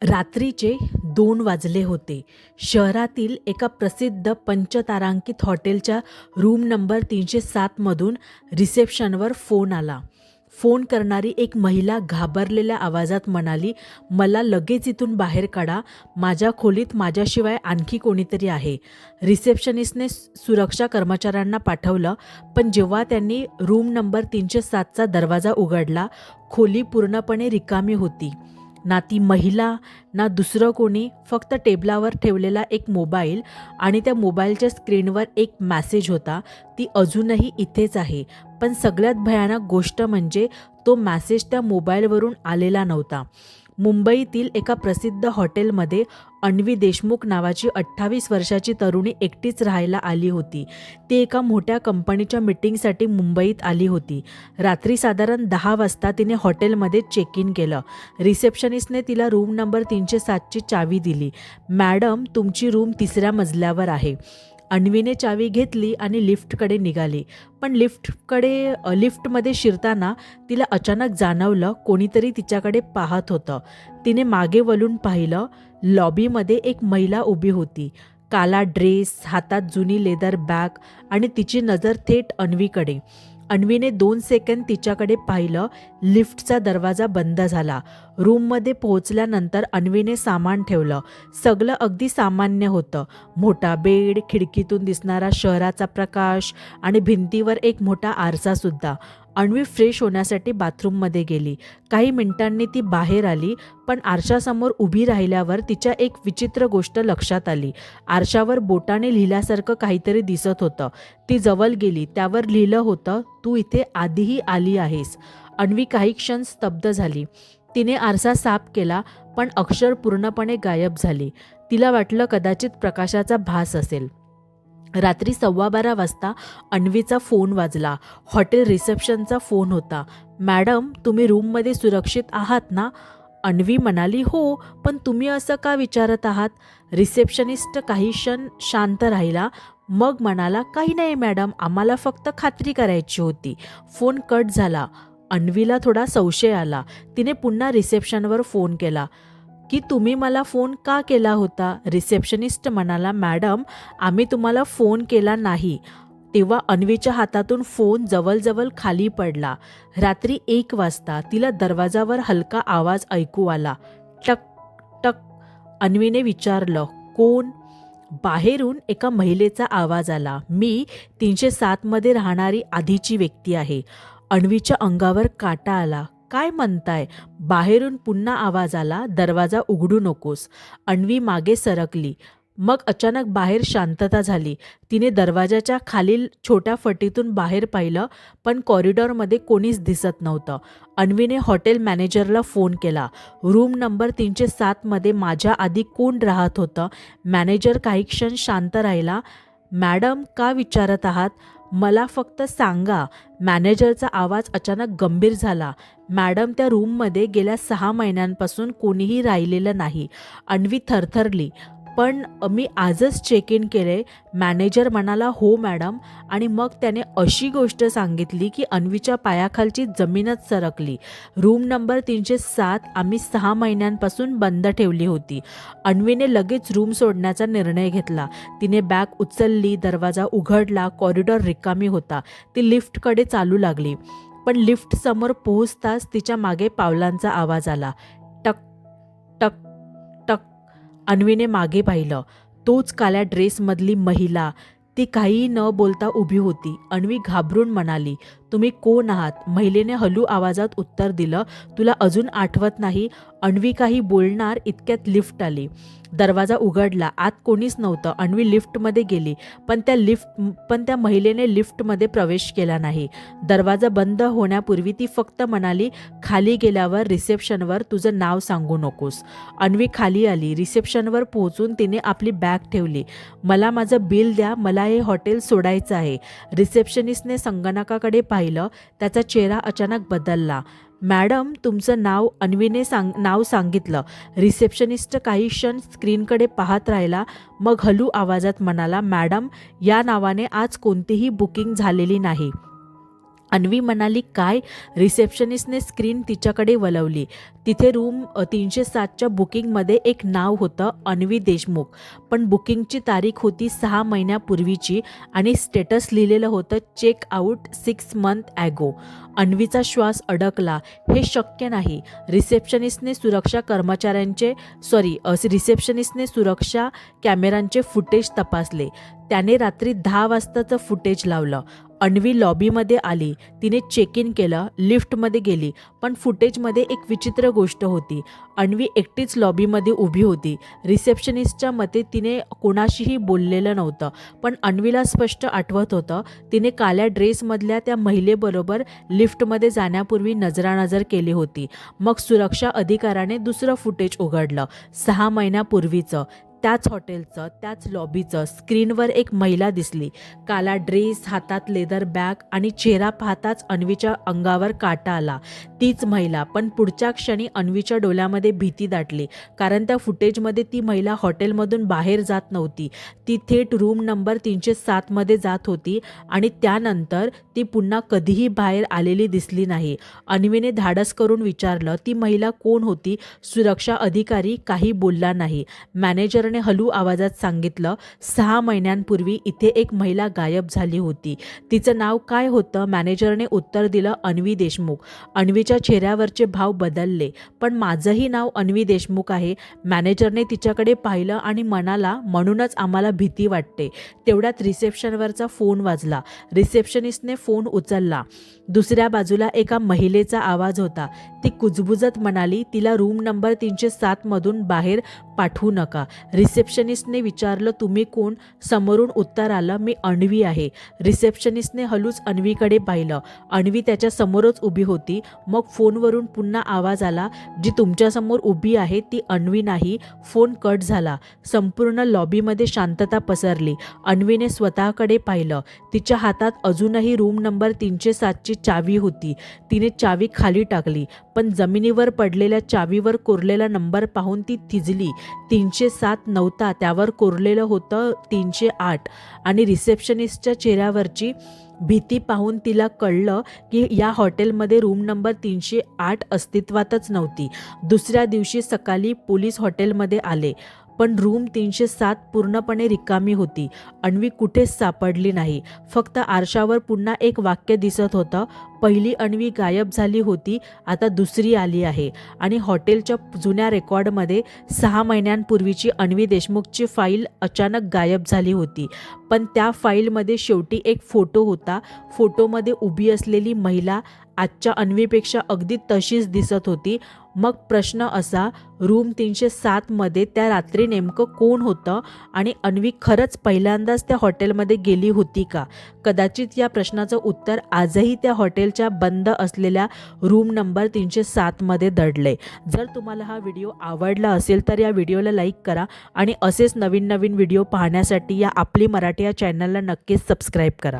रात्रीचे 2 वाजले होते. शहरातील एका प्रसिद्ध पंचतारांकित हॉटेलच्या रूम नंबर 307 मधून रिसेप्शनवर फोन आला. फोन करणारी एक महिला घाबरलेल्या आवाजात म्हणाली, "मला लगेच इथून बाहेर काढा. माझ्या खोलीत माझ्याशिवाय आणखी कोणीतरी आहे." रिसेप्शनिस्टने सुरक्षा कर्मचाऱ्यांना पाठवलं, पण जेव्हा त्यांनी रूम नंबर 307चा दरवाजा उघडला, खोली पूर्णपणे रिकामी होती. ना ती महिला, ना दुसरं कोणी, फक्त टेबलावर ठेवलेला एक मोबाईल आणि त्या मोबाईलच्या स्क्रीनवर एक मेसेज होता, "ती अजूनही इथेच आहे." पण सगळ्यात भयानक गोष्ट म्हणजे तो मेसेज त्या मोबाईलवरून आलेला नव्हता. मुंबईतील एका प्रसिद्ध हॉटेलमध्ये अन्वी देशमुख नावाची 28 वर्षाची तरुणी एकटीच राहायला आली होती. ती एका मोठ्या कंपनीच्या मीटिंगसाठी मुंबईत आली होती. रात्री साधारण 10 वाजता तिने हॉटेलमध्ये चेक इन केलं. रिसेप्शनिस्टने तिला रूम नंबर 307ची चावी दिली. "मॅडम, तुमची रूम 3ऱ्या मजल्यावर आहे." अन्वीने चावी घेतली आणि लिफ्टकडे निघाली. पण लिफ्टमध्ये शिरताना तिला अचानक जाणवलं, कोणीतरी तिच्याकडे पाहत होतं. तिने मागे वळून पाहिलं. लॉबीमध्ये एक महिला उभी होती. काला ड्रेस, हातात जुनी लेदर बॅग आणि तिची नजर थेट अन्वीकडे. अन्वीने 2 सेकंद तिच्याकडे पाहिलं. लिफ्टचा दरवाजा बंद झाला. रूममध्ये पोहोचल्यानंतर अन्वीने सामान ठेवलं. सगळं अगदी सामान्य होतं. मोठा बेड, खिडकीतून दिसणारा शहराचा प्रकाश आणि भिंतीवर एक मोठा आरसासुद्धा. अन्वी फ्रेश होण्यासाठी बाथरूममध्ये गेली. काही मिनिटांनी ती बाहेर आली, पण आरशासमोर उभी राहिल्यावर तिच्या एक विचित्र गोष्ट लक्षात आली. आरशावर बोटाने लिहिल्यासारखं काहीतरी दिसत होतं. ती जवळ गेली. त्यावर लिहिलं होतं, "तू इथे आधीही आली आहेस." अन्वी काही क्षण स्तब्ध झाली. तिने आरसा साफ केला, पण अक्षर पूर्णपणे गायब झाली. तिला वाटलं कदाचित प्रकाशाचा भास असेल. रात्री 12:15 वाजता अन्वीचा फोन वाजला. हॉटेल रिसेप्शनचा फोन होता. "मॅडम, तुम्ही रूममध्ये सुरक्षित आहात ना?" अन्वी म्हणाली, "हो, पण तुम्ही असं का विचारत आहात?" रिसेप्शनिस्ट काही क्षण शांत राहिला. मग म्हणाला, "काही नाही मॅडम, आम्हाला फक्त खात्री करायची होती." फोन कट झाला. अन्वीला थोडा संशय आला. तिने पुन्हा रिसेप्शनवर फोन केला, की "तुम्ही मला फोन का केला होता?" रिसेप्शनिस्ट म्हणाला, "मॅडम, आम्ही तुम्हाला फोन केला नाही." तेव्हा अन्वीच्या हातातून फोन जवळजवळ खाली पडला. रात्री 1 वाजता तिला दरवाजावर हलका आवाज ऐकू आला. टक टक. अन्वीने विचारलं, "कोण?" बाहेरून एका महिलेचा आवाज आला, "मी 307 मध्ये राहणारी आधीची व्यक्ती आहे." अन्वीच्या अंगावर काटा आला. "काय म्हणताय?" बाहेरून पुन्हा आवाज आला, "दरवाजा उघडू नकोस." अन्वी मागे सरकली. मग अचानक बाहेर शांतता झाली. तिने दरवाजाच्या खालील छोट्या फटीतून बाहेर पाहिलं, पण कॉरिडॉरमध्ये कोणीच दिसत नव्हतं. अन्वीने हॉटेल मॅनेजरला फोन केला. "रूम नंबर 307 मध्ये माझ्या आधी कोण राहत होतं?" मॅनेजर काही क्षण शांत राहिला. "मॅडम, का विचारत आहात? मला फक्त सांगा." मॅनेजरचा आवाज अचानक गंभीर झाला. "मॅडम, त्या रूममध्ये गेल्या 6 महिन्यांपासून कोणीही राहिलेलं नाही." अन्वी थरथरली. "पण मी आजच चेक इन केले." मॅनेजर म्हणाला, "हो मॅडम." आणि मग त्याने अशी गोष्ट सांगितली की अन्वीच्या पायाखालची जमीनच सरकली. "रूम नंबर 307 आम्ही 6 महिन्यांपासून बंद ठेवली होती." अन्वीने लगेच रूम सोडण्याचा निर्णय घेतला. तिने बॅग उचलली, दरवाजा उघडला. कॉरिडॉर रिकामी होता. ती लिफ्टकडे चालू लागली. पण लिफ्ट समोर पोहोचताच तिच्या मागे पावलांचा आवाज आला. टक टक टक. अन्वीने मागे पाहिलं. तोच काळ्या ड्रेसमधली महिला. ती काहीही न बोलता उभी होती. अन्वी घाबरून म्हणाली, "तुम्ही कोण आहात?" महिलेने हळू आवाजात उत्तर दिलं, "तुला अजून आठवत नाही?" अन्वी काही बोलणार इतक्यात लिफ्ट आली. दरवाजा उघडला. आत कोणीच नव्हतं. अन्वी लिफ्टमध्ये गेली, पण त्या महिलेने लिफ्टमध्ये प्रवेश केला नाही. दरवाजा बंद होण्यापूर्वी ती फक्त म्हणाली, "खाली गेल्यावर रिसेप्शनवर तुझं नाव सांगू नकोस." अन्वी खाली आली. रिसेप्शनवर पोहोचून तिने आपली बॅग ठेवली. "मला माझं बिल द्या, मला हे हॉटेल सोडायचं आहे." रिसेप्शनिस्टने संगणकाकडे पाहिलं. त्याचा चेहरा अचानक बदलला. "मॅडम, तुमचं नाव." अन्वीने नाव सांगितलं. रिसेप्शनिस्ट काही क्षण स्क्रीनकडे पाहत राहिला. मग हळू आवाजात म्हणाला, "मॅडम, या नावाने आज कोणतीही बुकिंग झालेली नाही." अन्वी म्हणाली, काय? रिसेप्शनिस्टने स्क्रीन तिच्याकडे वळवली. तिथे रूम 307च्या बुकिंगमध्ये एक नाव होतं, अन्वी देशमुख. पण बुकिंगची तारीख होती 6 महिन्यापूर्वीची आणि स्टेटस लिहिलेलं होतं चेक आउट 6 मंथ ॲगो. अन्वीचा श्वास अडकला. हे शक्य नाही. रिसेप्शनिस्टने सुरक्षा कॅमेऱ्यांचे फुटेज तपासले. त्याने रात्री 10 वाजताचं फुटेज लावलं. अन्वी लॉबीमध्ये आली. तिने चेक इन केलं, लिफ्टमध्ये गेली. पण फुटेजमध्ये एक विचित्र गोष्ट होती. अन्वी एकटीच लॉबीमध्ये उभी होती. रिसेप्शनिस्टच्या मते तिने कोणाशीही बोललेलं नव्हतं. पण अन्वीला स्पष्ट आठवत होतं, तिने काळ्या ड्रेसमधल्या त्या महिलेबरोबर लिफ्टमध्ये जाण्यापूर्वी नजरानजर केली होती. मग सुरक्षा अधिकाऱ्याने दुसरं फुटेज उघडलं, 6 महिन्यापूर्वीचं. त्याच हॉटेलचं, त्याच लॉबीचं. स्क्रीनवर एक महिला दिसली. काला ड्रेस, हातात लेदर बॅग आणि चेहरा पाहताच अन्वीच्या अंगावर काटा आला. तीच महिला. पण पुढच्या क्षणी अन्वीच्या डोळ्यामध्ये भीती दाटली. कारण त्या फुटेजमध्ये ती महिला हॉटेलमधून बाहेर जात नव्हती. ती थेट रूम नंबर 307मध्ये जात होती आणि त्यानंतर ती पुन्हा कधीही बाहेर आलेली दिसली नाही. अन्वीने धाडस करून विचारलं, ती महिला कोण होती? सुरक्षा अधिकारी काही बोलला नाही. मॅनेजर हलू आवाजात सांगितलं, 6 महिन्यांपूर्वी इथे एक महिला गायब झाली होती. तिचं नाव काय होतं? मॅनेजरने उत्तर दिलं, अन्वी देशमुख. अन्वीच्या चेहऱ्यावरचे भाव बदलले. पण माझंही नाव अन्वी देशमुख आहे. मॅनेजरने तिच्याकडे पाहिलं आणि म्हणाला, म्हणूनच आम्हाला भीती वाटते. तेवढ्यात रिसेप्शनवरचा फोन वाजला. रिसेप्शनिस्टने फोन उचलला. दुसऱ्या बाजूला एका महिलेचा आवाज होता. ती कुजबुजत म्हणाली, तिला रूम नंबर 307मधून बाहेर पाठवू नका. रिसेप्शनिस्टने विचारलं, तुम्ही कोण? समोरून उत्तर आलं, मी अन्वी आहे. रिसेप्शनिस्टने हळूच अन्वीकडे पाहिलं. अन्वी त्याच्या समोरच उभी होती. मग फोनवरून पुन्हा आवाज आला, जी तुमच्यासमोर उभी आहे ती अन्वी नाही. फोन कट झाला. संपूर्ण लॉबीमध्ये शांतता पसरली. अन्वीने स्वतःकडे पाहिलं. तिच्या हातात अजूनही रूम नंबर 307ची चावी होती. तिने चावी खाली टाकली. पण जमिनीवर पडलेल्या चावीवर कोरलेला नंबर पाहून ती थिजली. 307 नव्हता, त्यावर कोरलेलं होतं 308. आणि रिसेप्शनिस्टच्या चेहऱ्यावरची भीती पाहून तिला कळलं की या हॉटेलमध्ये रूम नंबर 308 अस्तित्वातच नव्हती. दुसऱ्या दिवशी सकाळी पोलीस हॉटेलमध्ये आले. पण रूम 307 पूर्णपणे रिकामी होती. अन्वी कुठेच सापडली नाही. फक्त आरशावर पुन्हा एक वाक्य दिसत होतं, पहिली अन्वी गायब झाली होती, आता दुसरी आली आहे. आणि हॉटेलच्या जुन्या रेकॉर्डमध्ये 6 महिन्यांपूर्वीची अन्वी देशमुखची फाईल अचानक गायब झाली होती. पण त्या फाईलमध्ये शेवटी एक फोटो होता. फोटोमध्ये उभी असलेली महिला आजच्या अन्वीपेक्षा अगदी तशीच दिसत होती. मग प्रश्न असा, रूम 307मध्ये त्या रात्री नेमकं कोण होतं? आणि अन्वी खरंच पहिल्यांदाच त्या हॉटेलमध्ये गेली होती का? कदाचित या प्रश्नाचं उत्तर आजही त्या हॉटेलच्या बंद असलेल्या रूम नंबर 307मध्ये दडले. जर तुम्हाला हा व्हिडिओ आवडला असेल तर या व्हिडिओला लाईक करा आणि असेच नवीन नवीन व्हिडिओ पाहण्यासाठी या आपली मराठी या चॅनलला नक्कीच सबस्क्राईब करा.